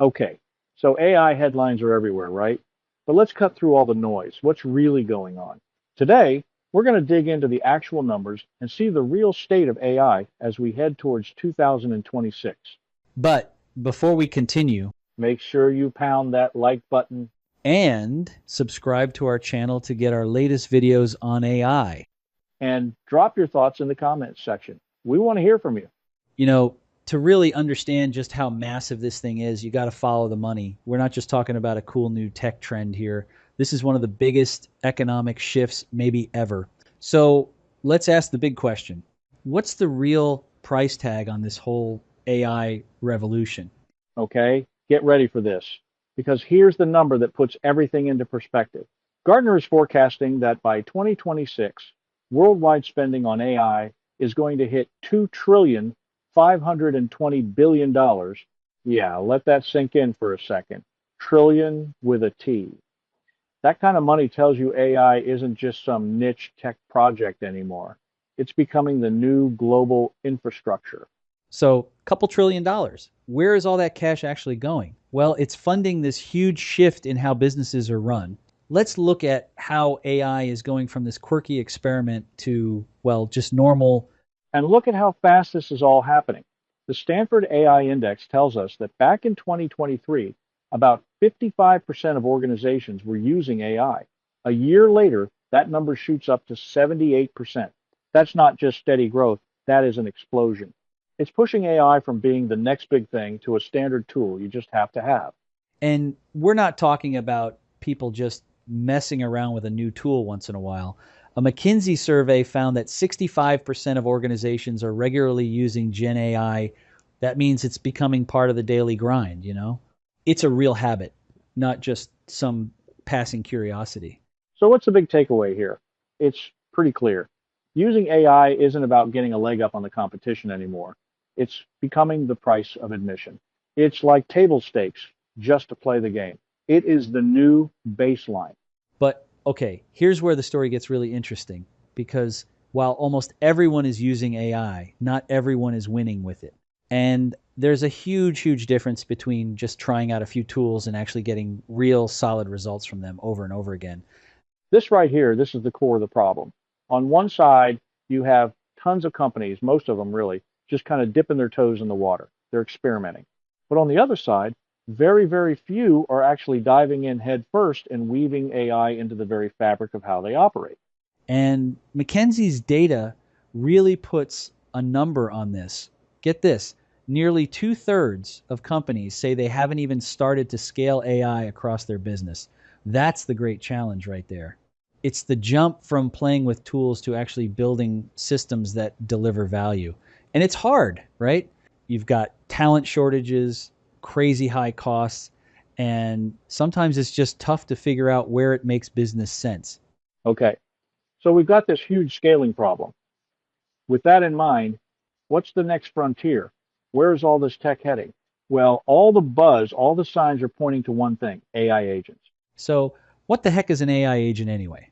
Okay, so AI headlines are everywhere, right? But let's cut through all the noise. What's really going on? Today, we're going to dig into the actual numbers and see the real state of AI as we head towards 2026. But before we continue, Make sure you pound that like button and subscribe to our channel to get our latest videos on AI. and drop your thoughts in the comments section. We want to hear from you. You know, to really understand just how massive this thing is, you got to follow the money. We're not just talking about a cool new tech trend here. This is one of the biggest economic shifts maybe ever. So let's ask the big question. What's the real price tag on this whole AI revolution? Okay, get ready for this because here's the number that puts everything into perspective. Gartner is forecasting that by 2026, worldwide spending on AI is going to hit $2,520 billion. Yeah, let that sink in for a second. Trillion with a T. That kind of money tells you AI isn't just some niche tech project anymore. It's becoming the new global infrastructure. So, a couple trillion dollars. Where is all that cash actually going? Well, it's funding this huge shift in how businesses are run. Let's look at how AI is going from this quirky experiment to, well, just normal. And look at how fast this is all happening. The Stanford AI Index tells us that back in 2023, about 55% of organizations were using AI. A year later, that number shoots up to 78%. That's not just steady growth, that is an explosion. It's pushing AI from being the next big thing to a standard tool you just have to have. And we're not talking about people just messing around with a new tool once in a while. A McKinsey survey found that 65% of organizations are regularly using Gen AI. That means it's becoming part of the daily grind, you know? It's a real habit, not just some passing curiosity. So, what's the big takeaway here? It's pretty clear. Using AI isn't about getting a leg up on the competition anymore. It's becoming the price of admission. It's like table stakes just to play the game. It is the new baseline. But okay, here's where the story gets really interesting because while almost everyone is using AI, not everyone is winning with it. And there's a huge, huge difference between just trying out a few tools and actually getting real solid results from them over and over again. This right here, this is the core of the problem. On one side, you have tons of companies, most of them really, just kind of dipping their toes in the water. They're experimenting. But on the other side, very, very few are actually diving in head first and weaving AI into the very fabric of how they operate. And McKinsey's data really puts a number on this. Get this, nearly two-thirds of companies say they haven't even started to scale AI across their business. That's the great challenge right there. It's the jump from playing with tools to actually building systems that deliver value. And it's hard, right? You've got talent shortages, crazy high costs, and sometimes it's just tough to figure out where it makes business sense. Okay, so we've got this huge scaling problem. With that in mind, what's the next frontier? Where's all this tech heading? Well, all the buzz, all the signs are pointing to one thing: AI agents. So, what the heck is an AI agent anyway?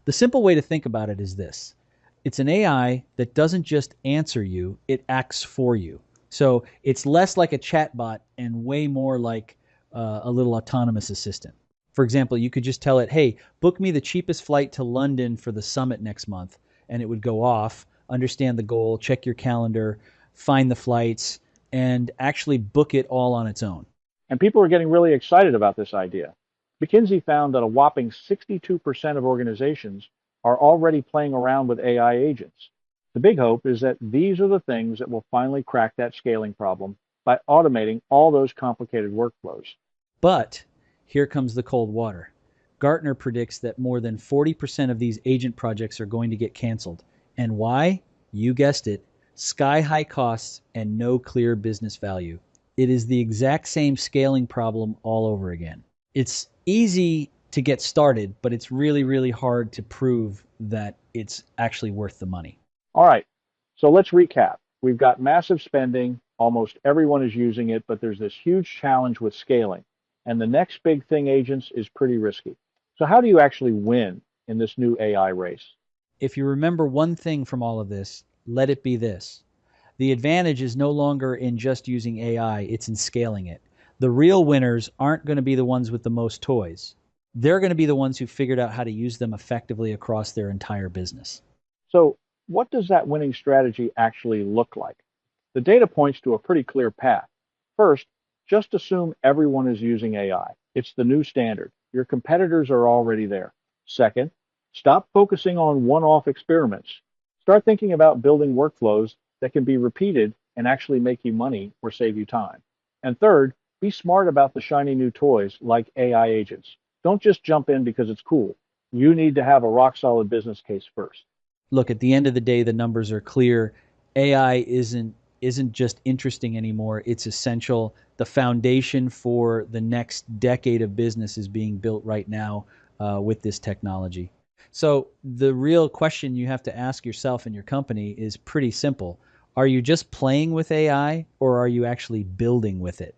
The simple way to think about it is this: it's an AI that doesn't just answer you, it acts for you. So, it's less like a chatbot and way more like a little autonomous assistant. For example, you could just tell it, hey, book me the cheapest flight to London for the summit next month. And it would go off, understand the goal, check your calendar, find the flights, and actually book it all on its own. And people are getting really excited about this idea. McKinsey found that a whopping 62% of organizations are already playing around with AI agents. The big hope is that these are the things that will finally crack that scaling problem by automating all those complicated workflows. But here comes the cold water. Gartner predicts that more than 40% of these agent projects are going to get canceled. And why? You guessed it, sky high costs and no clear business value. It is the exact same scaling problem all over again. It's easy to get started, but it's really, really hard to prove that it's actually worth the money. All right, so let's recap. We've got massive spending, almost everyone is using it, but there's this huge challenge with scaling. And the next big thing, agents, is pretty risky. So, how do you actually win in this new AI race? If you remember one thing from all of this, let it be this. The advantage is no longer in just using AI, it's in scaling it. The real winners aren't going to be the ones with the most toys. They're going to be the ones who figured out how to use them effectively across their entire business. So, what does that winning strategy actually look like? The data points to a pretty clear path. First, just assume everyone is using AI. It's the new standard. Your competitors are already there. Second, stop focusing on one off experiments. Start thinking about building workflows that can be repeated and actually make you money or save you time. And third, be smart about the shiny new toys like AI agents. Don't just jump in because it's cool. You need to have a rock solid business case first. Look, at the end of the day, the numbers are clear. AI isn't just interesting anymore. It's essential. The foundation for the next decade of business is being built right now with this technology. So the real question you have to ask yourself and your company is pretty simple. Are you just playing with AI or are you actually building with it?